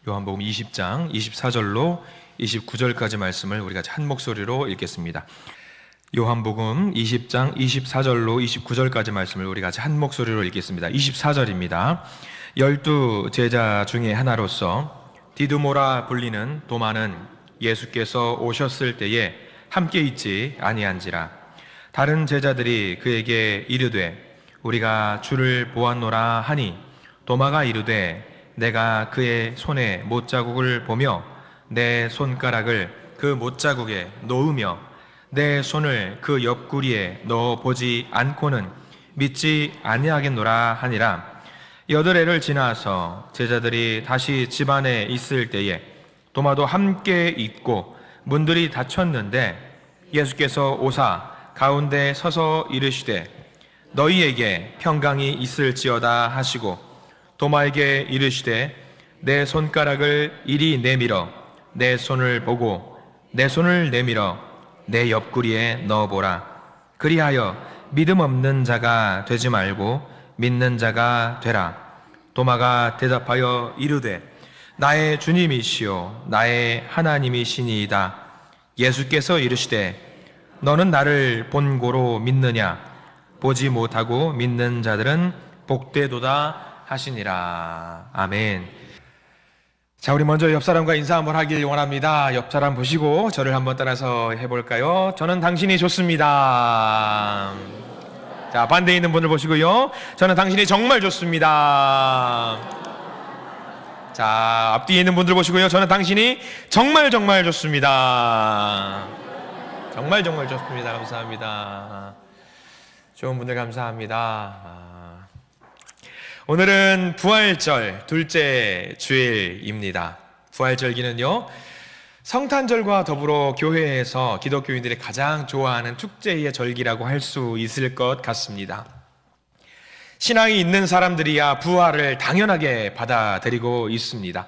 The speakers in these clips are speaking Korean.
요한복음 20장 24절로 29절까지 말씀을 우리가 한 목소리로 읽겠습니다. 요한복음 20장 24절로 29절까지 말씀을 우리가 한 목소리로 읽겠습니다. 24절입니다. 12 제자 중에 하나로서 디두모라 불리는 도마는 예수께서 오셨을 때에 함께 있지 아니한지라. 다른 제자들이 그에게 이르되 우리가 주를 보았노라 하니 도마가 이르되 내가 그의 손에 못자국을 보며 내 손가락을 그 못자국에 놓으며 내 손을 그 옆구리에 넣어 보지 않고는 믿지 아니하겠노라 하니라. 8해를 지나서 제자들이 다시 집안에 있을 때에 도마도 함께 있고 문들이 닫혔는데 예수께서 오사 가운데 서서 이르시되 너희에게 평강이 있을지어다 하시고 도마에게 이르시되 내 손가락을 이리 내밀어 내 손을 보고 내 손을 내밀어 내 옆구리에 넣어보라. 그리하여 믿음 없는 자가 되지 말고 믿는 자가 되라. 도마가 대답하여 이르되 나의 주님이시요 나의 하나님이시니이다. 예수께서 이르시되 너는 나를 본고로 믿느냐? 보지 못하고 믿는 자들은 복되도다 하시니라. 아멘. 자, 우리 먼저 옆 사람과 인사 한번 하길 원합니다. 옆 사람 보시고 저를 한번 따라서 해볼까요? 저는 당신이 좋습니다. 자, 반대에 있는 분을 보시고요. 저는 당신이 정말 좋습니다. 자, 앞뒤에 있는 분들 보시고요. 저는 당신이 정말 정말 좋습니다. 정말 정말 좋습니다. 감사합니다. 좋은 분들 감사합니다. 오늘은 부활절 둘째 주일입니다. 부활절기는요, 성탄절과 더불어 교회에서 기독교인들이 가장 좋아하는 축제의 절기라고 할 수 있을 것 같습니다. 신앙이 있는 사람들이야 부활을 당연하게 받아들이고 있습니다.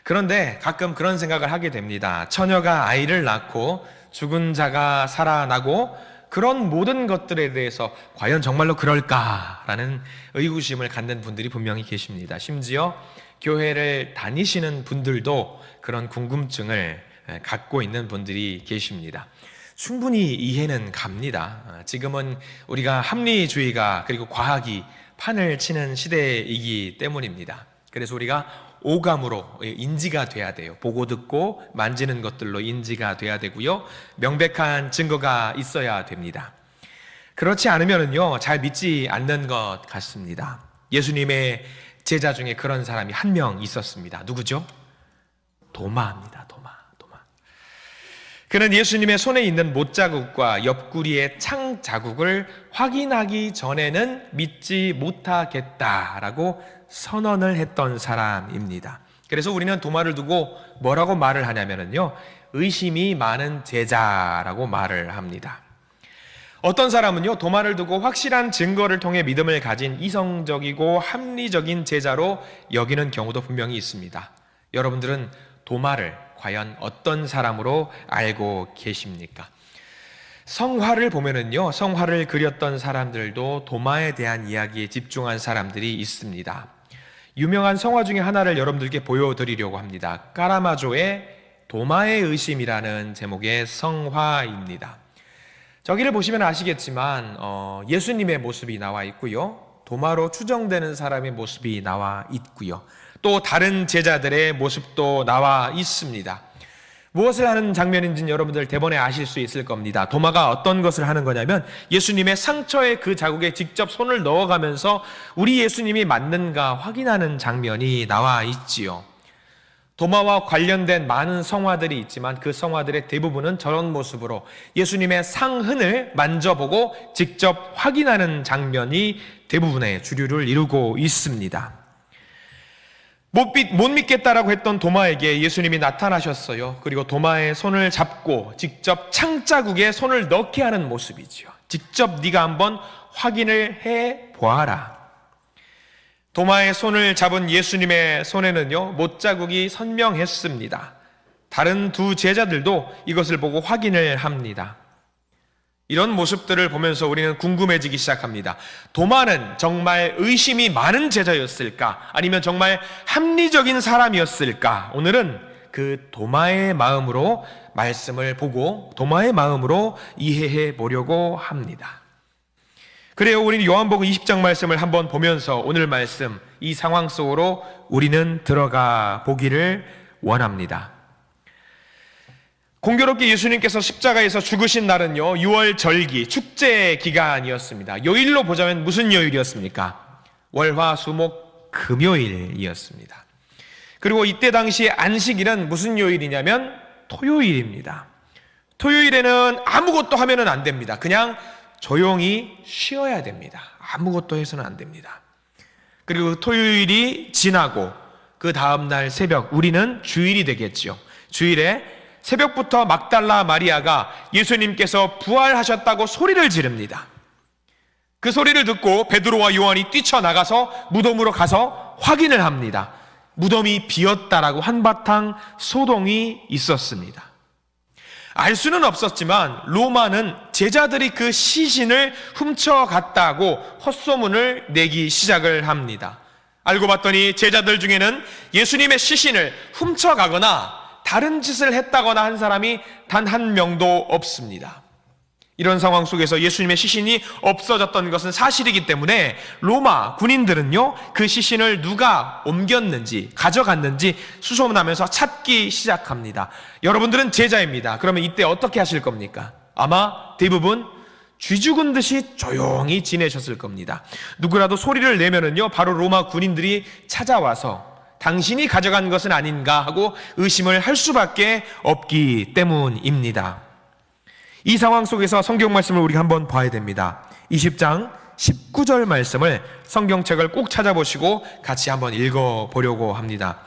그런데 가끔 그런 생각을 하게 됩니다. 처녀가 아이를 낳고 죽은 자가 살아나고 그런 모든 것들에 대해서 과연 정말로 그럴까라는 의구심을 갖는 분들이 분명히 계십니다. 심지어 교회를 다니시는 분들도 그런 궁금증을 갖고 있는 분들이 계십니다. 충분히 이해는 갑니다. 지금은 우리가 합리주의가 그리고 과학이 판을 치는 시대이기 때문입니다. 그래서 우리가 오감으로 인지가 돼야 돼요. 보고 듣고 만지는 것들로 인지가 돼야 되고요. 명백한 증거가 있어야 됩니다. 그렇지 않으면요, 잘 믿지 않는 것 같습니다. 예수님의 제자 중에 그런 사람이 한 명 있었습니다. 누구죠? 도마입니다. 도마. 그는 예수님의 손에 있는 못자국과 옆구리의 창자국을 확인하기 전에는 믿지 못하겠다라고 선언을 했던 사람입니다. 그래서 우리는 도마를 두고 뭐라고 말을 하냐면요, 의심이 많은 제자라고 말을 합니다. 어떤 사람은요, 도마를 두고 확실한 증거를 통해 믿음을 가진 이성적이고 합리적인 제자로 여기는 경우도 분명히 있습니다. 여러분들은 도마를 과연 어떤 사람으로 알고 계십니까? 성화를 보면은요, 성화를 그렸던 사람들도 도마에 대한 이야기에 집중한 사람들이 있습니다. 유명한 성화 중에 하나를 여러분들께 보여드리려고 합니다. 까라마조의 도마의 의심이라는 제목의 성화입니다. 저기를 보시면 아시겠지만 예수님의 모습이 나와 있고요, 도마로 추정되는 사람의 모습이 나와 있고요, 또 다른 제자들의 모습도 나와 있습니다. 무엇을 하는 장면인지는 여러분들 대번에 아실 수 있을 겁니다. 도마가 어떤 것을 하는 거냐면 예수님의 상처에 그 자국에 직접 손을 넣어가면서 우리 예수님이 맞는가 확인하는 장면이 나와 있지요. 도마와 관련된 많은 성화들이 있지만 그 성화들의 대부분은 저런 모습으로 예수님의 상흔을 만져보고 직접 확인하는 장면이 대부분의 주류를 이루고 있습니다. 못 믿겠다라고 했던 도마에게 예수님이 나타나셨어요. 그리고 도마의 손을 잡고 직접 창자국에 손을 넣게 하는 모습이지요. 직접 네가 한번 확인을 해 보아라. 도마의 손을 잡은 예수님의 손에는요, 못자국이 선명했습니다. 다른 두 제자들도 이것을 보고 확인을 합니다. 이런 모습들을 보면서 우리는 궁금해지기 시작합니다. 도마는 정말 의심이 많은 제자였을까? 아니면 정말 합리적인 사람이었을까? 오늘은 그 도마의 마음으로 말씀을 보고 도마의 마음으로 이해해 보려고 합니다. 그래요, 우리는 요한복음 20장 말씀을 한번 보면서 오늘 말씀, 이 상황 속으로 우리는 들어가 보기를 원합니다. 공교롭게 예수님께서 십자가에서 죽으신 날은요, 6월 절기, 축제 기간이었습니다. 요일로 보자면 무슨 요일이었습니까? 월화수목 금요일이었습니다. 그리고 이때 당시 안식일은 무슨 요일이냐면 토요일입니다. 토요일에는 아무것도 하면은 안 됩니다. 그냥 조용히 쉬어야 됩니다. 아무것도 해서는 안 됩니다. 그리고 토요일이 지나고 그 다음날 새벽, 우리는 주일이 되겠죠. 주일에 새벽부터 막달라 마리아가 예수님께서 부활하셨다고 소리를 지릅니다. 그 소리를 듣고 베드로와 요한이 뛰쳐나가서 무덤으로 가서 확인을 합니다. 무덤이 비었다라고 한바탕 소동이 있었습니다. 알 수는 없었지만 로마는 제자들이 그 시신을 훔쳐갔다고 헛소문을 내기 시작을 합니다. 알고 봤더니 제자들 중에는 예수님의 시신을 훔쳐가거나 다른 짓을 했다거나 한 사람이 단 한 명도 없습니다. 이런 상황 속에서 예수님의 시신이 없어졌던 것은 사실이기 때문에 로마 군인들은요, 그 시신을 누가 옮겼는지 가져갔는지 수소문하면서 찾기 시작합니다. 여러분들은 제자입니다. 그러면 이때 어떻게 하실 겁니까? 아마 대부분 쥐 죽은 듯이 조용히 지내셨을 겁니다. 누구라도 소리를 내면은요, 바로 로마 군인들이 찾아와서 당신이 가져간 것은 아닌가 하고 의심을 할 수밖에 없기 때문입니다. 이 상황 속에서 성경 말씀을 우리가 한번 봐야 됩니다. 20장 19절 말씀을 성경책을 꼭 찾아보시고 같이 한번 읽어보려고 합니다.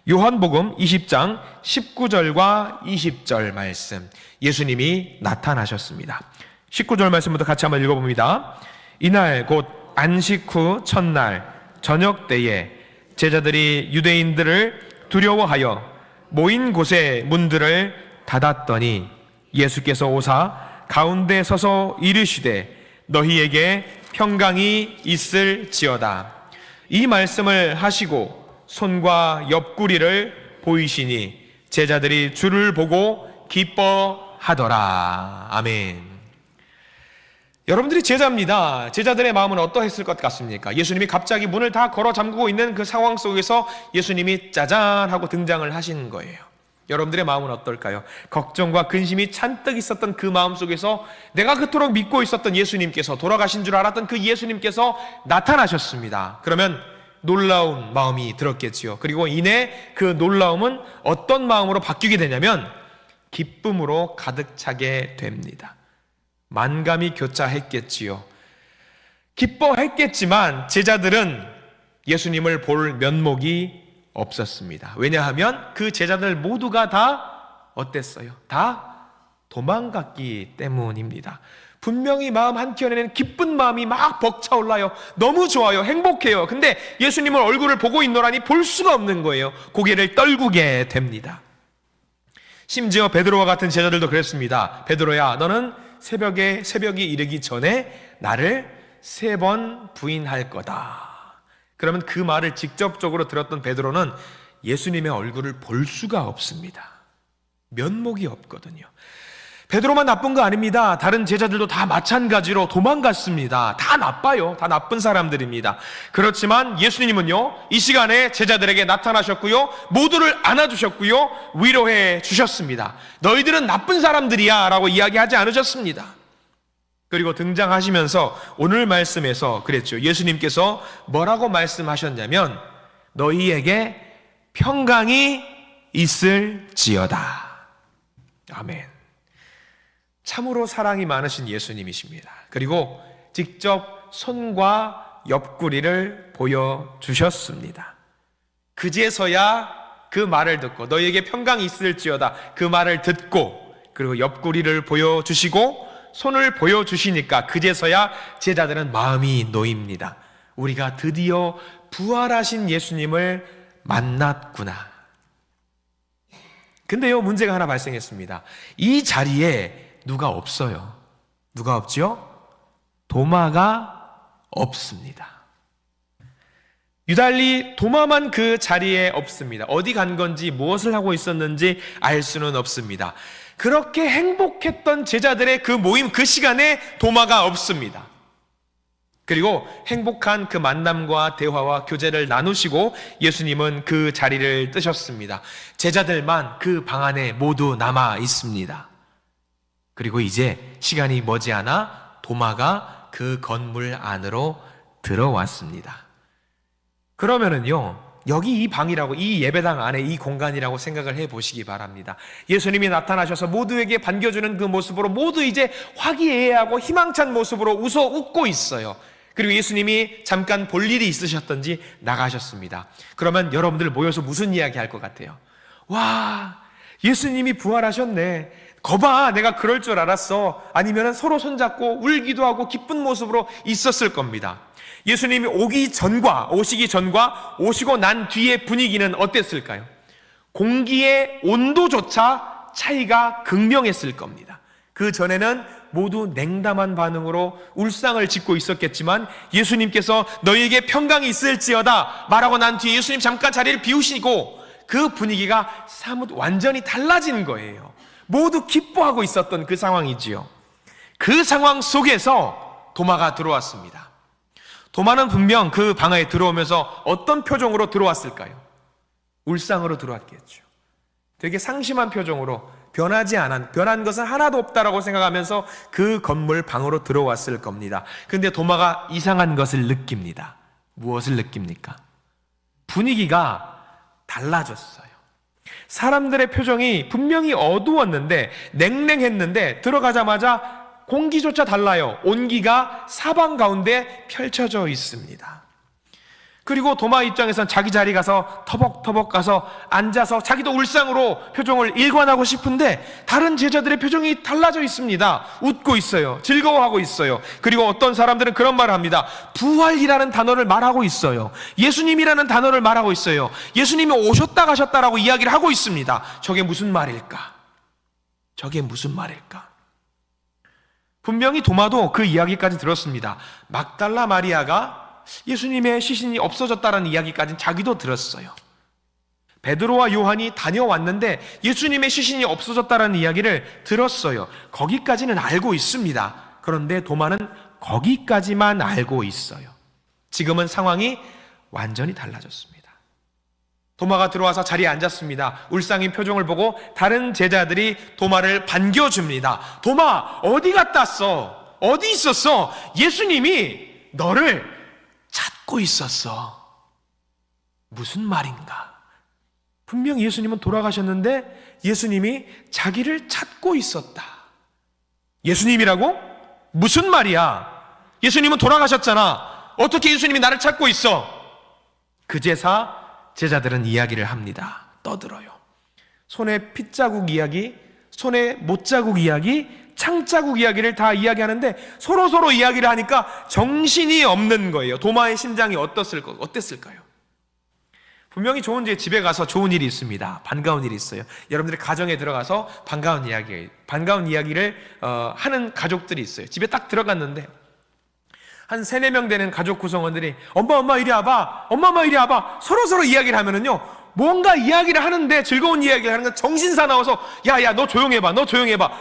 요한복음 20장 19절과 20절 말씀, 예수님이 나타나셨습니다. 19절 말씀부터 같이 한번 읽어봅니다. 이날 곧 안식 후 첫날 저녁 때에 제자들이 유대인들을 두려워하여 모인 곳에 문들을 닫았더니 예수께서 오사 가운데 서서 이르시되 너희에게 평강이 있을지어다. 이 말씀을 하시고 손과 옆구리를 보이시니 제자들이 주를 보고 기뻐하더라. 아멘. 여러분들이 제자입니다. 제자들의 마음은 어떠했을 것 같습니까? 예수님이 갑자기 문을 다 걸어 잠그고 있는 그 상황 속에서 예수님이 짜잔 하고 등장을 하신 거예요. 여러분들의 마음은 어떨까요? 걱정과 근심이 잔뜩 있었던 그 마음 속에서 내가 그토록 믿고 있었던 예수님께서, 돌아가신 줄 알았던 그 예수님께서 나타나셨습니다. 그러면 놀라운 마음이 들었겠지요. 그리고 이내 그 놀라움은 어떤 마음으로 바뀌게 되냐면 기쁨으로 가득 차게 됩니다. 만감이 교차했겠지요. 기뻐했겠지만 제자들은 예수님을 볼 면목이 없었습니다. 왜냐하면 그 제자들 모두가 다 어땠어요? 다 도망갔기 때문입니다. 분명히 마음 한켠에는 기쁜 마음이 막 벅차올라요. 너무 좋아요. 행복해요. 근데 예수님을 얼굴을 보고 있노라니 볼 수가 없는 거예요. 고개를 떨구게 됩니다. 심지어 베드로와 같은 제자들도 그랬습니다. 베드로야, 너는 새벽이 이르기 전에 나를 3번 부인할 거다. 그러면 그 말을 직접적으로 들었던 베드로는 예수님의 얼굴을 볼 수가 없습니다. 면목이 없거든요. 베드로만 나쁜 거 아닙니다. 다른 제자들도 다 마찬가지로 도망갔습니다. 다 나빠요. 다 나쁜 사람들입니다. 그렇지만 예수님은요, 이 시간에 제자들에게 나타나셨고요, 모두를 안아주셨고요, 위로해 주셨습니다. 너희들은 나쁜 사람들이야 라고 이야기하지 않으셨습니다. 그리고 등장하시면서 오늘 말씀에서 그랬죠. 예수님께서 뭐라고 말씀하셨냐면 너희에게 평강이 있을지어다. 아멘. 참으로 사랑이 많으신 예수님이십니다. 그리고 직접 손과 옆구리를 보여주셨습니다. 그제서야 그 말을 듣고 너희에게 평강이 있을지어다 그 말을 듣고 그리고 옆구리를 보여주시고 손을 보여주시니까 그제서야 제자들은 마음이 놓입니다. 우리가 드디어 부활하신 예수님을 만났구나. 근데요, 문제가 하나 발생했습니다. 이 자리에 누가 없어요. 누가 없지요? 도마가 없습니다. 유달리 도마만 그 자리에 없습니다. 어디 간 건지 무엇을 하고 있었는지 알 수는 없습니다. 그렇게 행복했던 제자들의 그 모임 그 시간에 도마가 없습니다. 그리고 행복한 그 만남과 대화와 교제를 나누시고 예수님은 그 자리를 뜨셨습니다. 제자들만 그 방 안에 모두 남아 있습니다. 그리고 이제 시간이 머지않아 도마가 그 건물 안으로 들어왔습니다. 그러면은요, 여기 이 방이라고, 이 예배당 안에 이 공간이라고 생각을 해 보시기 바랍니다. 예수님이 나타나셔서 모두에게 반겨주는 그 모습으로 모두 이제 화기애애하고 희망찬 모습으로 웃어 웃고 있어요. 그리고 예수님이 잠깐 볼 일이 있으셨던지 나가셨습니다. 그러면 여러분들 모여서 무슨 이야기 할 것 같아요? 와, 예수님이 부활하셨네. 거봐, 내가 그럴 줄 알았어. 아니면 서로 손잡고 울기도 하고 기쁜 모습으로 있었을 겁니다. 예수님이 오시기 전과 오시고 난 뒤의 분위기는 어땠을까요? 공기의 온도조차 차이가 극명했을 겁니다. 그 전에는 모두 냉담한 반응으로 울상을 짓고 있었겠지만 예수님께서 너희에게 평강이 있을지어다 말하고 난 뒤에 예수님 잠깐 자리를 비우시고 그 분위기가 사뭇 완전히 달라진 거예요. 모두 기뻐하고 있었던 그 상황이지요. 그 상황 속에서 도마가 들어왔습니다. 도마는 분명 그 방에 들어오면서 어떤 표정으로 들어왔을까요? 울상으로 들어왔겠죠. 되게 상심한 표정으로 변한 것은 하나도 없다라고 생각하면서 그 건물 방으로 들어왔을 겁니다. 그런데 도마가 이상한 것을 느낍니다. 무엇을 느낍니까? 분위기가 달라졌어요. 사람들의 표정이 분명히 어두웠는데 냉랭했는데 들어가자마자 공기조차 달라요. 온기가 사방 가운데 펼쳐져 있습니다. 그리고 도마 입장에선 자기 자리 가서 터벅터벅 가서 앉아서 자기도 울상으로 표정을 일관하고 싶은데 다른 제자들의 표정이 달라져 있습니다. 웃고 있어요. 즐거워하고 있어요. 그리고 어떤 사람들은 그런 말을 합니다. 부활이라는 단어를 말하고 있어요. 예수님이라는 단어를 말하고 있어요. 예수님이 오셨다 가셨다라고 이야기를 하고 있습니다. 저게 무슨 말일까? 저게 무슨 말일까? 분명히 도마도 그 이야기까지 들었습니다. 막달라 마리아가 예수님의 시신이 없어졌다는 이야기까지는 자기도 들었어요. 베드로와 요한이 다녀왔는데 예수님의 시신이 없어졌다는 이야기를 들었어요. 거기까지는 알고 있습니다. 그런데 도마는 거기까지만 알고 있어요. 지금은 상황이 완전히 달라졌습니다. 도마가 들어와서 자리에 앉았습니다. 울상인 표정을 보고 다른 제자들이 도마를 반겨줍니다. 도마, 어디 갔다 왔어? 어디 있었어? 예수님이 너를 찾고 있었어. 무슨 말인가? 분명 예수님은 돌아가셨는데 예수님이 자기를 찾고 있었다. 예수님이라고? 무슨 말이야? 예수님은 돌아가셨잖아. 어떻게 예수님이 나를 찾고 있어? 그제서 제자들은 이야기를 합니다. 떠들어요. 손에 핏자국 이야기, 손에 못자국 이야기, 창자국 이야기를 다 이야기하는데 서로 이야기를 하니까 정신이 없는 거예요. 도마의 심장이 어땠을까요? 분명히 집에 가서 좋은 일이 있습니다. 반가운 일이 있어요. 여러분들의 가정에 들어가서 반가운 이야기를 하는 가족들이 있어요. 집에 딱 들어갔는데 한 3-4명 되는 가족 구성원들이 엄마 이리 와봐. 엄마 이리 와봐. 서로 이야기를 하면은요, 뭔가 이야기를 하는데 즐거운 이야기를 하는 건 정신 사나워서 야 너 조용해봐.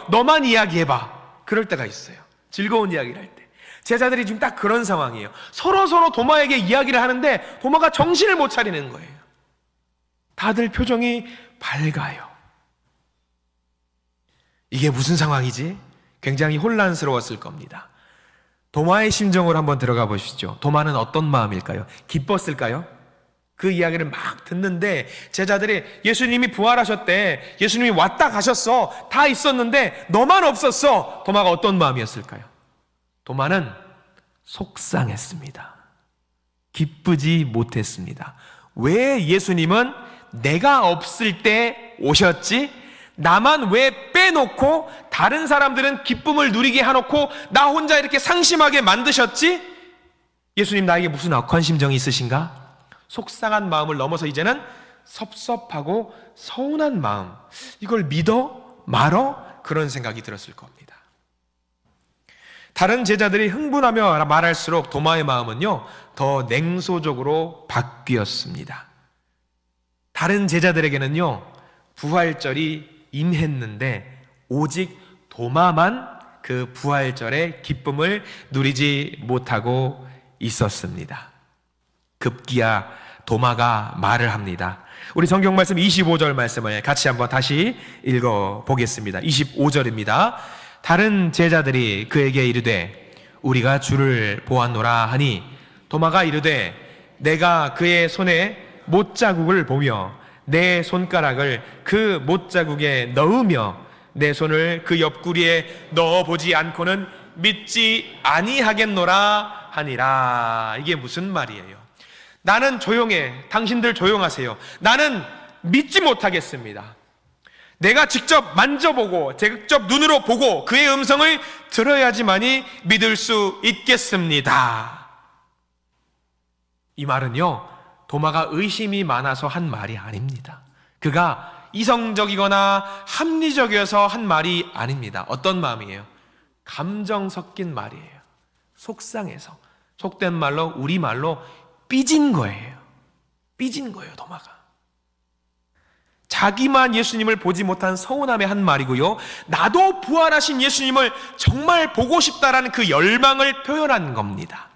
너만 이야기해봐. 그럴 때가 있어요. 즐거운 이야기를 할 때. 제자들이 지금 딱 그런 상황이에요. 서로 도마에게 이야기를 하는데 도마가 정신을 못 차리는 거예요. 다들 표정이 밝아요. 이게 무슨 상황이지? 굉장히 혼란스러웠을 겁니다. 도마의 심정으로 한번 들어가 보시죠. 도마는 어떤 마음일까요? 기뻤을까요? 그 이야기를 막 듣는데 제자들이 예수님이 부활하셨대. 예수님이 왔다 가셨어. 다 있었는데 너만 없었어. 도마가 어떤 마음이었을까요? 도마는 속상했습니다. 기쁘지 못했습니다. 왜 예수님은 내가 없을 때 오셨지? 나만 왜 빼놓고 다른 사람들은 기쁨을 누리게 해놓고 나 혼자 이렇게 상심하게 만드셨지? 예수님 나에게 무슨 악한 심정이 있으신가? 속상한 마음을 넘어서 이제는 섭섭하고 서운한 마음, 이걸 믿어? 말어? 그런 생각이 들었을 겁니다. 다른 제자들이 흥분하며 말할수록 도마의 마음은요, 더 냉소적으로 바뀌었습니다. 다른 제자들에게는요, 부활절이 임했는데 오직 도마만 그 부활절의 기쁨을 누리지 못하고 있었습니다. 급기야 도마가 말을 합니다. 우리 성경 말씀 25절 말씀을 같이 한번 다시 읽어보겠습니다. 25절입니다. 다른 제자들이 그에게 이르되 우리가 주를 보았노라 하니 도마가 이르되 내가 그의 손에 못자국을 보며 내 손가락을 그 못자국에 넣으며 내 손을 그 옆구리에 넣어보지 않고는 믿지 아니하겠노라 하니라. 이게 무슨 말이에요? 나는 조용해, 당신들 조용하세요. 나는 믿지 못하겠습니다. 내가 직접 만져보고 직접 눈으로 보고 그의 음성을 들어야지만이 믿을 수 있겠습니다. 이 말은요, 도마가 의심이 많아서 한 말이 아닙니다. 그가 이성적이거나 합리적이어서 한 말이 아닙니다. 어떤 마음이에요? 감정 섞인 말이에요. 속상해서, 속된 말로, 우리말로 삐진 거예요. 삐진 거예요, 도마가. 자기만 예수님을 보지 못한 서운함의 한 말이고요, 나도 부활하신 예수님을 정말 보고 싶다라는 그 열망을 표현한 겁니다.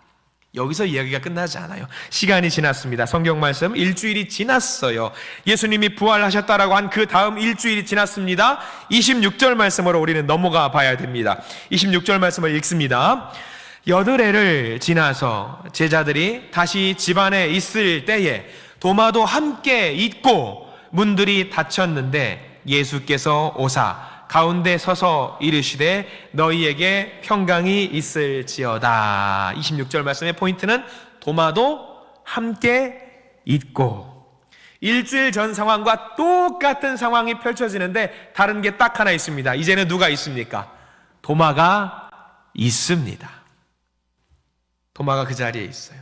여기서 이야기가 끝나지 않아요. 시간이 지났습니다. 성경 말씀 일주일이 지났어요. 예수님이 부활하셨다라고 한 그 다음 일주일이 지났습니다. 26절 말씀으로 우리는 넘어가 봐야 됩니다. 26절 말씀을 읽습니다. 여드레를 지나서 제자들이 다시 집안에 있을 때에 도마도 함께 있고 문들이 닫혔는데 예수께서 오사 가운데 서서 이르시되 너희에게 평강이 있을지어다. 26절 말씀의 포인트는 도마도 함께 있고, 일주일 전 상황과 똑같은 상황이 펼쳐지는데 다른 게 딱 하나 있습니다. 이제는 누가 있습니까? 도마가 있습니다. 도마가 그 자리에 있어요.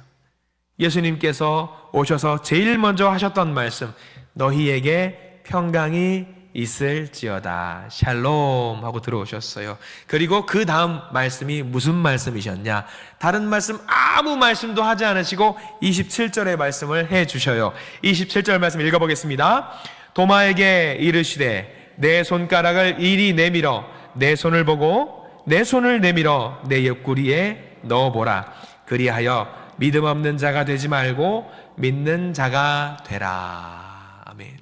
예수님께서 오셔서 제일 먼저 하셨던 말씀, 너희에게 평강이 있을지어다, 샬롬 하고 들어오셨어요. 그리고 그 다음 말씀이 무슨 말씀이셨냐? 다른 말씀 아무 말씀도 하지 않으시고 27절의 말씀을 해주셔요. 27절 말씀 읽어보겠습니다. 도마에게 이르시되 내 손가락을 이리 내밀어 내 손을 보고 내 손을 내밀어 내 옆구리에 넣어보라. 그리하여 믿음 없는 자가 되지 말고 믿는 자가 되라. 아멘.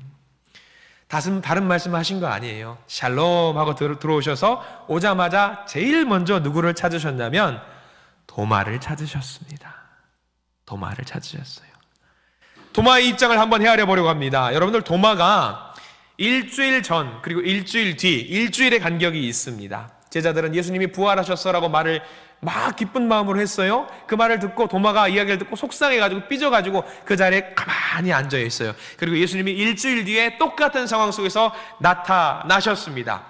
다른 말씀 하신 거 아니에요. 샬롬 하고 들어오셔서 오자마자 제일 먼저 누구를 찾으셨냐면 도마를 찾으셨습니다. 도마를 찾으셨어요. 도마의 입장을 한번 헤아려 보려고 합니다. 여러분들, 도마가 일주일 전 그리고 일주일 뒤 일주일의 간격이 있습니다. 제자들은 예수님이 부활하셨어라고 말을 막 기쁜 마음으로 했어요. 그 말을 듣고 도마가 이야기를 듣고 속상해가지고 삐져가지고 그 자리에 가만히 앉아 있어요. 그리고 예수님이 일주일 뒤에 똑같은 상황 속에서 나타나셨습니다.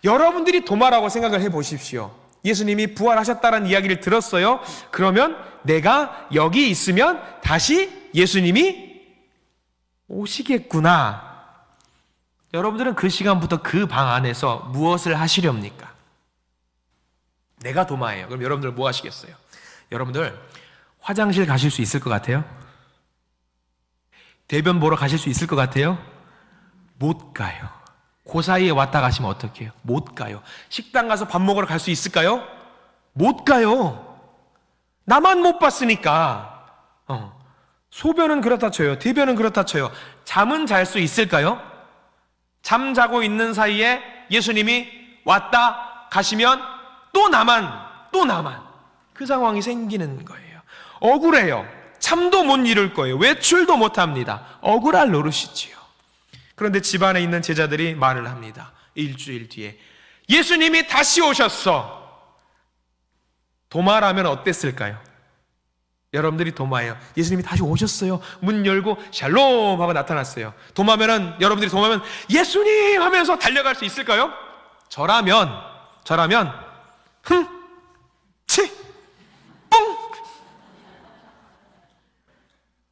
여러분들이 도마라고 생각을 해보십시오. 예수님이 부활하셨다는 이야기를 들었어요. 그러면 내가 여기 있으면 다시 예수님이 오시겠구나. 여러분들은 그 시간부터 그 방 안에서 무엇을 하시렵니까? 내가 도마예요. 그럼 여러분들 뭐 하시겠어요? 여러분들 화장실 가실 수 있을 것 같아요? 대변 보러 가실 수 있을 것 같아요? 못 가요. 그 사이에 왔다 가시면 어떻게 해요? 못 가요. 식당 가서 밥 먹으러 갈 수 있을까요? 못 가요. 나만 못 봤으니까. 소변은 그렇다 쳐요. 대변은 그렇다 쳐요. 잠은 잘 수 있을까요? 잠 자고 있는 사이에 예수님이 왔다 가시면 또 나만 그 상황이 생기는 거예요. 억울해요. 잠도 못 이룰 거예요. 외출도 못 합니다. 억울할 노릇이지요. 그런데 집안에 있는 제자들이 말을 합니다. 일주일 뒤에 예수님이 다시 오셨어. 도마라면 어땠을까요? 여러분들이 도마예요. 예수님이 다시 오셨어요. 문 열고 샬롬 하고 나타났어요. 여러분들이 도마면 예수님 하면서 달려갈 수 있을까요? 저라면 흥, 치, 뿡.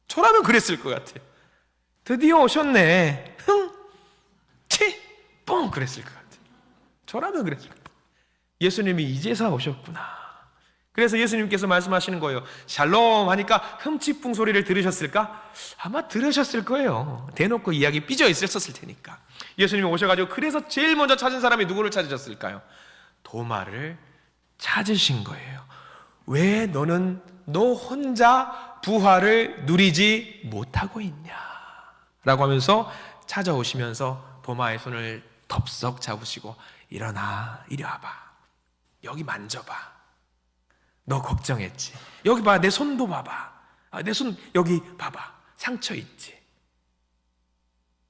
저라면 그랬을 것 같아요. 드디어 오셨네. 흥, 치, 뿡. 그랬을 것 같아요. 저라면 그랬을 것 같아요. 예수님이 이제서 오셨구나. 그래서 예수님께서 말씀하시는 거예요. 샬롬 하니까 흠칫풍 소리를 들으셨을까? 아마 들으셨을 거예요. 대놓고 이야기 삐져 있었을 테니까. 예수님이 오셔가지고 그래서 제일 먼저 찾은 사람이 누구를 찾으셨을까요? 도마를 찾으신 거예요. 왜 너는 너 혼자 부활을 누리지 못하고 있냐? 라고 하면서 찾아오시면서 도마의 손을 덥석 잡으시고 일어나, 이리 와봐. 여기 만져봐. 너 걱정했지? 여기 봐, 내 손도 봐봐. 내 손 여기 봐봐. 상처 있지?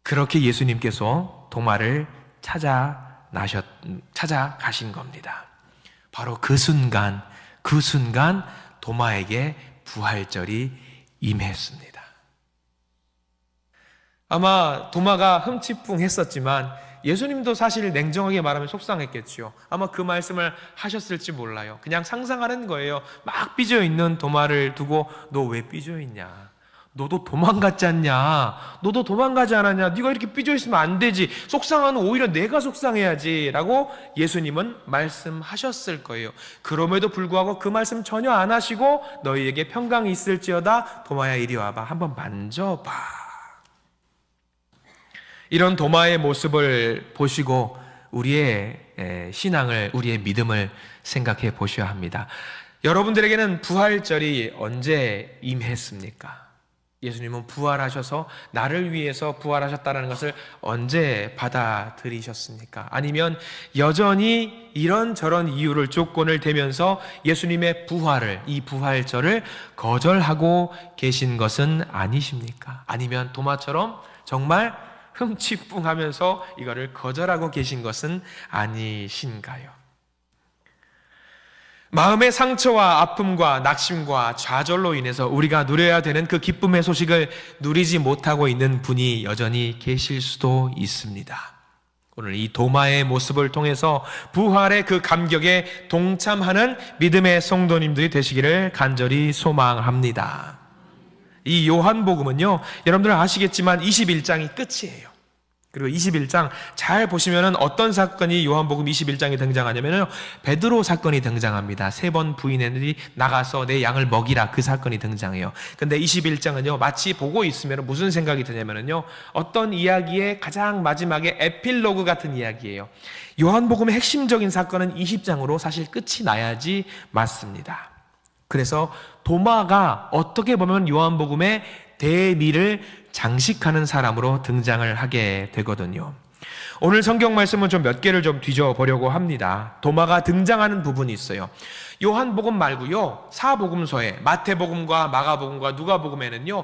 그렇게 예수님께서 도마를 찾아가신 겁니다. 바로 그 순간 도마에게 부활절이 임했습니다. 아마 도마가 흠칫풍 했었지만 예수님도 사실 냉정하게 말하면 속상했겠지요. 아마 그 말씀을 하셨을지 몰라요. 그냥 상상하는 거예요. 막 삐져있는 도마를 두고 너 왜 삐져있냐? 너도 도망갔지 않냐? 너도 도망가지 않았냐? 네가 이렇게 삐져있으면 안 되지. 속상하는 오히려 내가 속상해야지 라고 예수님은 말씀하셨을 거예요. 그럼에도 불구하고 그 말씀 전혀 안 하시고 너희에게 평강이 있을지어다 도마야 이리 와봐. 한번 만져봐. 이런 도마의 모습을 보시고 우리의 신앙을, 우리의 믿음을 생각해 보셔야 합니다. 여러분들에게는 부활절이 언제 임했습니까? 예수님은 부활하셔서 나를 위해서 부활하셨다는 것을 언제 받아들이셨습니까? 아니면 여전히 이런저런 이유를 조건을 대면서 예수님의 부활을, 이 부활절을 거절하고 계신 것은 아니십니까? 아니면 도마처럼 정말 흠칫풍하면서 이거를 거절하고 계신 것은 아니신가요? 마음의 상처와 아픔과 낙심과 좌절로 인해서 우리가 누려야 되는 그 기쁨의 소식을 누리지 못하고 있는 분이 여전히 계실 수도 있습니다. 오늘 이 도마의 모습을 통해서 부활의 그 감격에 동참하는 믿음의 성도님들이 되시기를 간절히 소망합니다. 이 요한복음은요, 여러분들 아시겠지만 21장이 끝이에요. 그리고 21장 잘 보시면은 어떤 사건이 요한복음 21장에 등장하냐면요, 베드로 사건이 등장합니다. 3번 부인들이 나가서 내 양을 먹이라, 그 사건이 등장해요. 근데 21장은요, 마치 보고 있으면 무슨 생각이 드냐면요, 어떤 이야기의 가장 마지막에 에필로그 같은 이야기예요. 요한복음의 핵심적인 사건은 20장으로 사실 끝이 나야지 맞습니다. 그래서 도마가 어떻게 보면 요한복음의 대미를 장식하는 사람으로 등장을 하게 되거든요. 오늘 성경 말씀은 좀 몇 개를 좀 뒤져보려고 합니다. 도마가 등장하는 부분이 있어요. 요한복음 말고요, 사복음서에 마태복음과 마가복음과 누가복음에는요,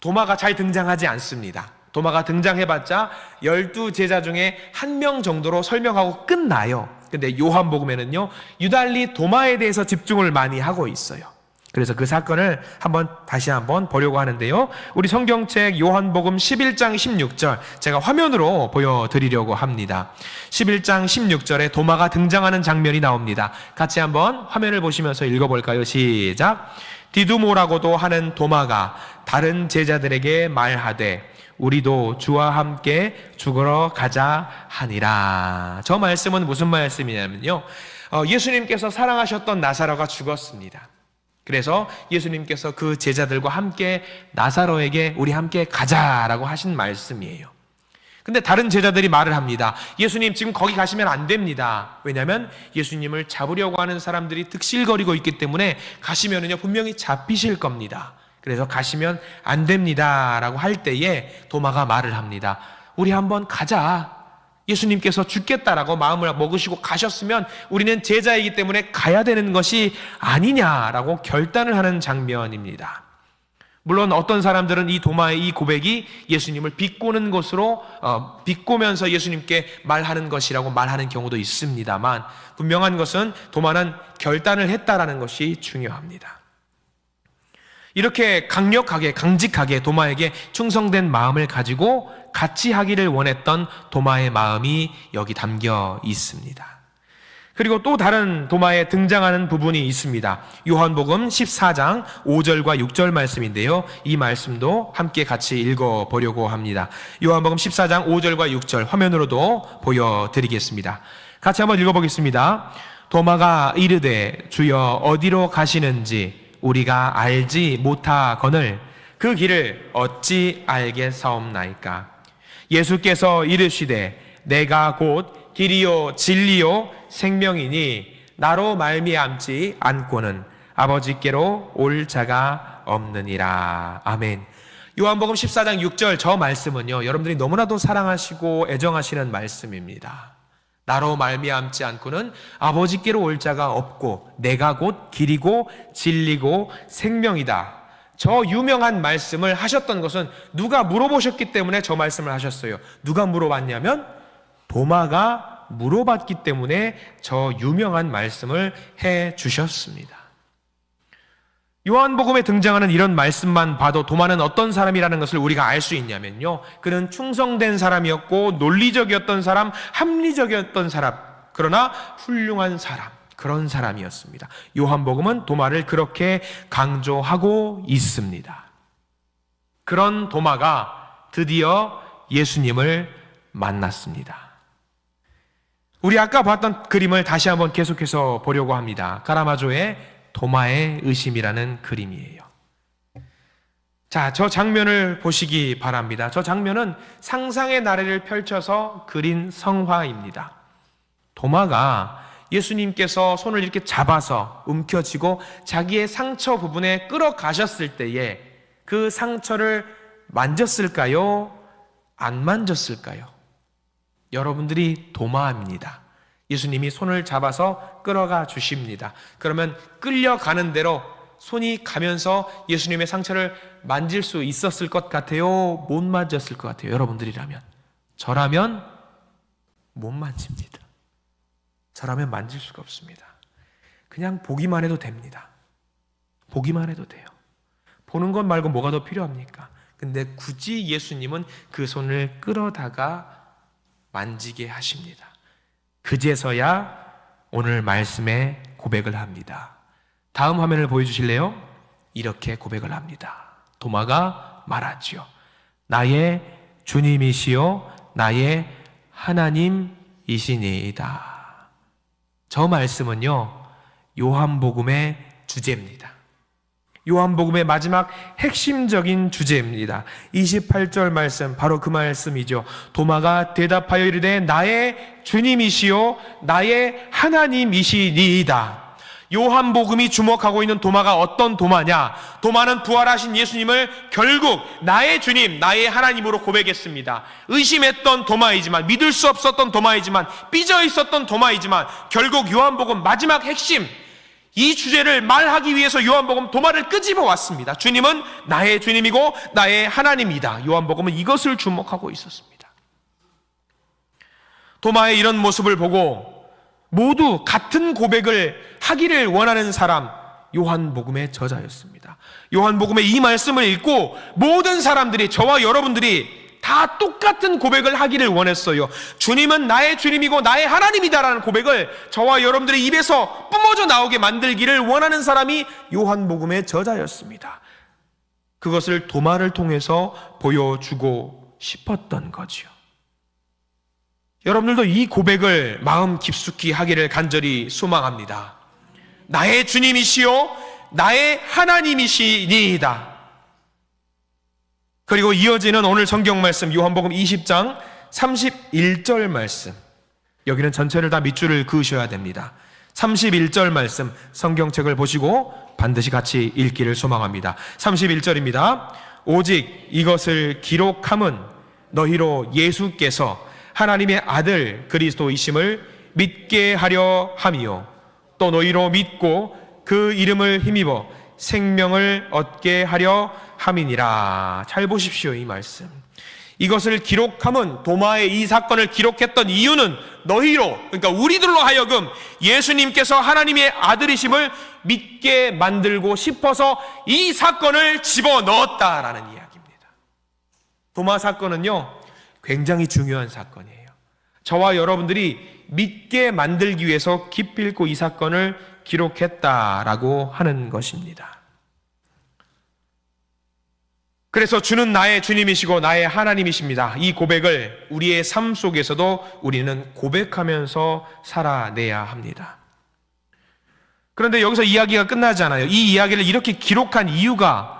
도마가 잘 등장하지 않습니다. 도마가 등장해봤자 12제자 중에 1명 정도로 설명하고 끝나요. 근데 요한복음에는요, 유달리 도마에 대해서 집중을 많이 하고 있어요. 그래서 그 사건을 다시 한번 보려고 하는데요, 우리 성경책 요한복음 11장 16절 제가 화면으로 보여드리려고 합니다. 11장 16절에 도마가 등장하는 장면이 나옵니다. 같이 한번 화면을 보시면서 읽어볼까요? 시작. 디두모라고도 하는 도마가 다른 제자들에게 말하되 우리도 주와 함께 죽으러 가자 하니라. 저 말씀은 무슨 말씀이냐면요, 예수님께서 사랑하셨던 나사로가 죽었습니다. 그래서 예수님께서 그 제자들과 함께 나사로에게 우리 함께 가자라고 하신 말씀이에요. 근데 다른 제자들이 말을 합니다. 예수님, 지금 거기 가시면 안 됩니다. 왜냐하면 예수님을 잡으려고 하는 사람들이 득실거리고 있기 때문에 가시면은요, 분명히 잡히실 겁니다. 그래서 가시면 안 됩니다 라고 할 때에 도마가 말을 합니다. 우리 한번 가자. 예수님께서 죽겠다라고 마음을 먹으시고 가셨으면 우리는 제자이기 때문에 가야 되는 것이 아니냐라고 결단을 하는 장면입니다. 물론 어떤 사람들은 이 도마의 이 고백이 예수님을 비꼬는 것으로 비꼬면서 예수님께 말하는 것이라고 말하는 경우도 있습니다만, 분명한 것은 도마는 결단을 했다라는 것이 중요합니다. 이렇게 강력하게, 강직하게 도마에게 충성된 마음을 가지고 같이 하기를 원했던 도마의 마음이 여기 담겨 있습니다. 그리고 또 다른 도마에 등장하는 부분이 있습니다. 요한복음 14장 5절과 6절 말씀인데요, 이 말씀도 함께 같이 읽어보려고 합니다. 요한복음 14장 5절과 6절 화면으로도 보여드리겠습니다. 같이 한번 읽어보겠습니다. 도마가 이르되 주여 어디로 가시는지 우리가 알지 못하거늘 그 길을 어찌 알겠사옵나이까. 예수께서 이르시되 내가 곧 길이요 진리요 생명이니 나로 말미암지 않고는 아버지께로 올 자가 없느니라. 아멘. 요한복음 14장 6절 저 말씀은요, 여러분들이 너무나도 사랑하시고 애정하시는 말씀입니다. 나로 말미암지 않고는 아버지께로 올 자가 없고 내가 곧 길이고 진리고 생명이다. 저 유명한 말씀을 하셨던 것은 누가 물어보셨기 때문에 저 말씀을 하셨어요. 누가 물어봤냐면 도마가 물어봤기 때문에 저 유명한 말씀을 해 주셨습니다. 요한복음에 등장하는 이런 말씀만 봐도 도마는 어떤 사람이라는 것을 우리가 알 수 있냐면요, 그는 충성된 사람이었고 논리적이었던 사람, 합리적이었던 사람, 그러나 훌륭한 사람, 그런 사람이었습니다. 요한복음은 도마를 그렇게 강조하고 있습니다. 그런 도마가 드디어 예수님을 만났습니다. 우리 아까 봤던 그림을 다시 한번 계속해서 보려고 합니다. 카라마조의 도마의 의심이라는 그림이에요. 자, 저 장면을 보시기 바랍니다. 저 장면은 상상의 나래를 펼쳐서 그린 성화입니다. 도마가 예수님께서 손을 이렇게 잡아서 움켜쥐고 자기의 상처 부분에 끌어가셨을 때에 그 상처를 만졌을까요? 안 만졌을까요? 여러분들이 도마입니다. 예수님이 손을 잡아서 끌어가 주십니다. 그러면 끌려가는 대로 손이 가면서 예수님의 상처를 만질 수 있었을 것 같아요? 못 만졌을 것 같아요? 여러분들이라면. 저라면 못 만집니다. 저라면 만질 수가 없습니다. 그냥 보기만 해도 됩니다. 보기만 해도 돼요. 보는 것 말고 뭐가 더 필요합니까? 근데 굳이 예수님은 그 손을 끌어다가 만지게 하십니다. 그제서야 오늘 말씀에 고백을 합니다. 다음 화면을 보여주실래요? 이렇게 고백을 합니다. 도마가 말하지요. 나의 주님이시요 나의 하나님이시니이다. 저 말씀은요, 요한복음의 주제입니다. 요한복음의 마지막 핵심적인 주제입니다. 28절 말씀, 바로 그 말씀이죠. 도마가 대답하여 이르되 나의 주님이시요 나의 하나님이시니이다. 요한복음이 주목하고 있는 도마가 어떤 도마냐? 도마는 부활하신 예수님을 결국 나의 주님, 나의 하나님으로 고백했습니다. 의심했던 도마이지만, 믿을 수 없었던 도마이지만, 삐져 있었던 도마이지만, 결국 요한복음 마지막 핵심, 이 주제를 말하기 위해서 요한복음 도마를 끄집어 왔습니다. 주님은 나의 주님이고 나의 하나님이다. 요한복음은 이것을 주목하고 있었습니다. 도마의 이런 모습을 보고 모두 같은 고백을 하기를 원하는 사람, 요한복음의 저자였습니다. 요한복음의 이 말씀을 읽고 모든 사람들이, 저와 여러분들이 다 똑같은 고백을 하기를 원했어요. 주님은 나의 주님이고 나의 하나님이다라는 고백을 저와 여러분들의 입에서 뿜어져 나오게 만들기를 원하는 사람이 요한복음의 저자였습니다. 그것을 도마를 통해서 보여주고 싶었던 거지요. 여러분들도 이 고백을 마음 깊숙이 하기를 간절히 소망합니다. 나의 주님이시요 나의 하나님이시니이다. 그리고 이어지는 오늘 성경 말씀, 요한복음 20장 31절 말씀. 여기는 전체를 다 밑줄을 그으셔야 됩니다. 31절 말씀, 성경책을 보시고 반드시 같이 읽기를 소망합니다. 31절입니다. 오직 이것을 기록함은 너희로 예수께서 하나님의 아들 그리스도이심을 믿게 하려 함이요 또 너희로 믿고 그 이름을 힘입어 생명을 얻게 하려 함이니라. 잘 보십시오, 이 말씀. 이것을 기록함은, 도마의 이 사건을 기록했던 이유는 너희로, 그러니까 우리들로 하여금 예수님께서 하나님의 아들이심을 믿게 만들고 싶어서 이 사건을 집어넣었다라는 이야기입니다. 도마 사건은요, 굉장히 중요한 사건이에요. 저와 여러분들이 믿게 만들기 위해서 기필코 이 사건을 기록했다라고 하는 것입니다. 그래서 주는 나의 주님이시고 나의 하나님이십니다. 이 고백을 우리의 삶 속에서도 우리는 고백하면서 살아내야 합니다. 그런데 여기서 이야기가 끝나지 않아요. 이 이야기를 이렇게 기록한 이유가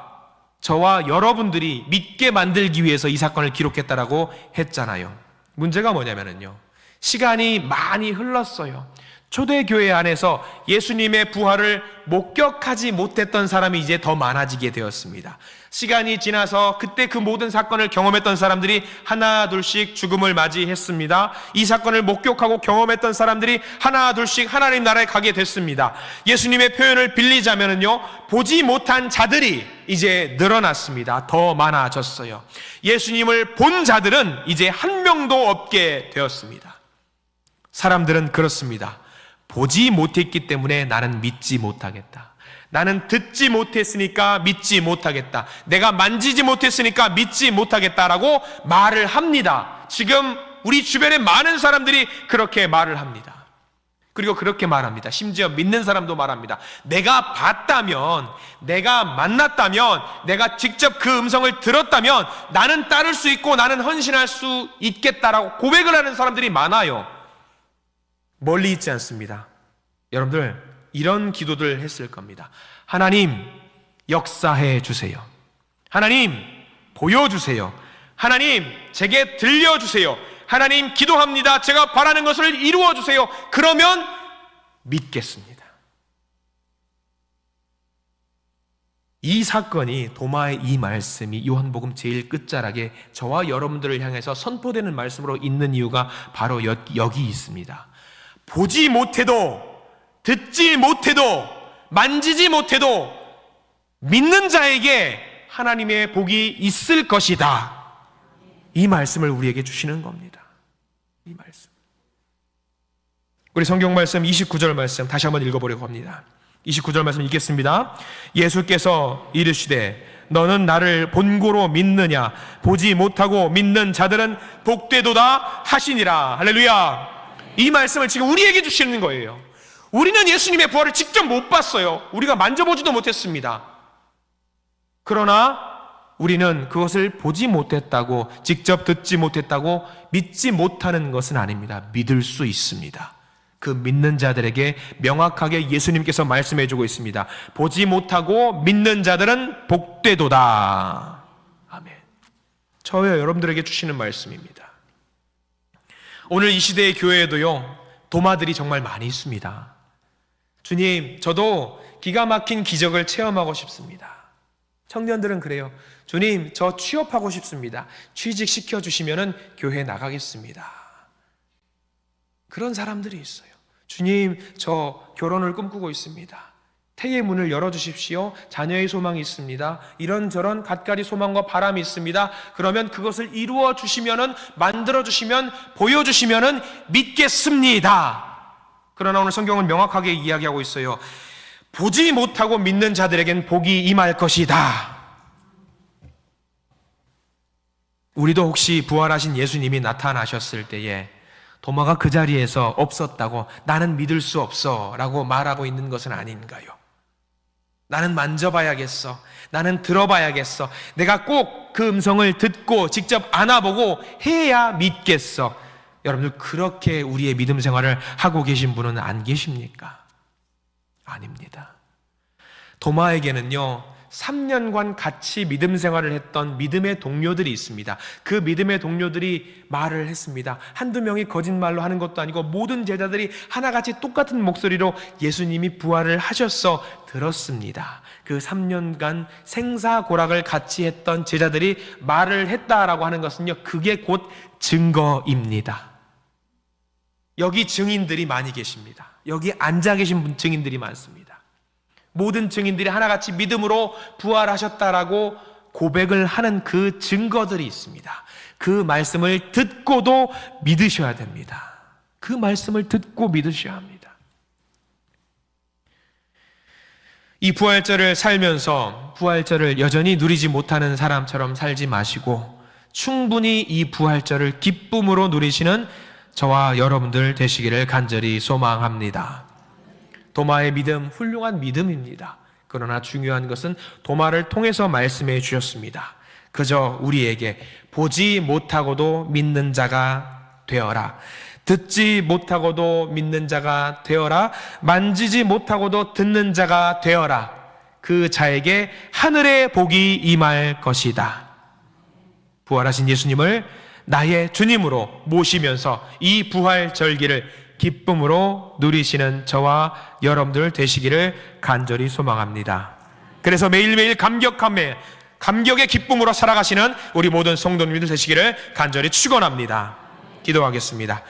저와 여러분들이 믿게 만들기 위해서 이 사건을 기록했다라고 했잖아요. 문제가 뭐냐면요, 시간이 많이 흘렀어요. 초대교회 안에서 예수님의 부활을 목격하지 못했던 사람이 이제 더 많아지게 되었습니다. 시간이 지나서 그때 그 모든 사건을 경험했던 사람들이 하나 둘씩 죽음을 맞이했습니다. 이 사건을 목격하고 경험했던 사람들이 하나 둘씩 하나님 나라에 가게 됐습니다. 예수님의 표현을 빌리자면요, 보지 못한 자들이 이제 늘어났습니다. 더 많아졌어요. 예수님을 본 자들은 이제 한 명도 없게 되었습니다. 사람들은 그렇습니다. 보지 못했기 때문에 나는 믿지 못하겠다. 나는 듣지 못했으니까 믿지 못하겠다. 내가 만지지 못했으니까 믿지 못하겠다라고 말을 합니다. 지금 우리 주변에 많은 사람들이 그렇게 말을 합니다. 그리고 그렇게 말합니다. 심지어 믿는 사람도 말합니다. 내가 봤다면, 내가 만났다면, 내가 직접 그 음성을 들었다면 나는 따를 수 있고 나는 헌신할 수 있겠다라고 고백을 하는 사람들이 많아요. 멀리 있지 않습니다. 여러분들 이런 기도들 했을 겁니다. 하나님 역사해 주세요. 하나님 보여주세요. 하나님 제게 들려주세요. 하나님 기도합니다. 제가 바라는 것을 이루어 주세요. 그러면 믿겠습니다. 이 사건이, 도마의 이 말씀이 요한복음 제일 끝자락에 저와 여러분들을 향해서 선포되는 말씀으로 있는 이유가 바로 여기 있습니다. 보지 못해도, 듣지 못해도, 만지지 못해도 믿는 자에게 하나님의 복이 있을 것이다. 이 말씀을 우리에게 주시는 겁니다. 이 말씀. 우리 성경 말씀 29절 말씀 다시 한번 읽어보려고 합니다. 29절 말씀 읽겠습니다. 예수께서 이르시되 너는 나를 본고로 믿느냐? 보지 못하고 믿는 자들은 복되도다 하시니라. 할렐루야. 이 말씀을 지금 우리에게 주시는 거예요. 우리는 예수님의 부활을 직접 못 봤어요. 우리가 만져보지도 못했습니다. 그러나 우리는 그것을 보지 못했다고, 직접 듣지 못했다고 믿지 못하는 것은 아닙니다. 믿을 수 있습니다. 그 믿는 자들에게 명확하게 예수님께서 말씀해 주고 있습니다. 보지 못하고 믿는 자들은 복되도다. 아멘. 저와 여러분들에게 주시는 말씀입니다. 오늘 이 시대의 교회에도요, 도마들이 정말 많이 있습니다. 주님, 저도 기가 막힌 기적을 체험하고 싶습니다. 청년들은 그래요. 주님, 저 취업하고 싶습니다. 취직시켜 주시면은 교회 나가겠습니다. 그런 사람들이 있어요. 주님, 저 결혼을 꿈꾸고 있습니다. 태의 문을 열어주십시오. 자녀의 소망이 있습니다. 이런저런 갖가지 소망과 바람이 있습니다. 그러면 그것을 이루어 주시면은, 만들어 주시면, 보여주시면은 믿겠습니다. 그러나 오늘 성경은 명확하게 이야기하고 있어요. 보지 못하고 믿는 자들에겐 복이 임할 것이다. 우리도 혹시 부활하신 예수님이 나타나셨을 때에 도마가 그 자리에서 없었다고 나는 믿을 수 없어 라고 말하고 있는 것은 아닌가요? 나는 만져봐야겠어. 나는 들어봐야겠어. 내가 꼭 그 음성을 듣고 직접 안아보고 해야 믿겠어. 여러분들 그렇게 우리의 믿음 생활을 하고 계신 분은 안 계십니까? 아닙니다. 도마에게는요, 3년간 같이 믿음 생활을 했던 믿음의 동료들이 있습니다. 그 믿음의 동료들이 말을 했습니다. 한두 명이 거짓말로 하는 것도 아니고 모든 제자들이 하나같이 똑같은 목소리로 예수님이 부활을 하셨어 들었습니다. 그 3년간 생사고락을 같이 했던 제자들이 말을 했다라고 하는 것은요, 그게 곧 증거입니다. 여기 증인들이 많이 계십니다. 여기 앉아 계신 증인들이 많습니다. 모든 증인들이 하나같이 믿음으로 부활하셨다라고 고백을 하는 그 증거들이 있습니다. 그 말씀을 듣고도 믿으셔야 됩니다. 그 말씀을 듣고 믿으셔야 합니다. 이 부활절을 살면서 부활절을 여전히 누리지 못하는 사람처럼 살지 마시고 충분히 이 부활절을 기쁨으로 누리시는 저와 여러분들 되시기를 간절히 소망합니다. 도마의 믿음, 훌륭한 믿음입니다. 그러나 중요한 것은 도마를 통해서 말씀해 주셨습니다. 그저 우리에게 보지 못하고도 믿는 자가 되어라. 듣지 못하고도 믿는 자가 되어라. 만지지 못하고도 듣는 자가 되어라. 그 자에게 하늘의 복이 임할 것이다. 부활하신 예수님을 나의 주님으로 모시면서 이 부활절기를 기쁨으로 누리시는 저와 여러분들 되시기를 간절히 소망합니다. 그래서 매일매일 감격의 기쁨으로 살아가시는 우리 모든 성도님들 되시기를 간절히 축원합니다. 기도하겠습니다.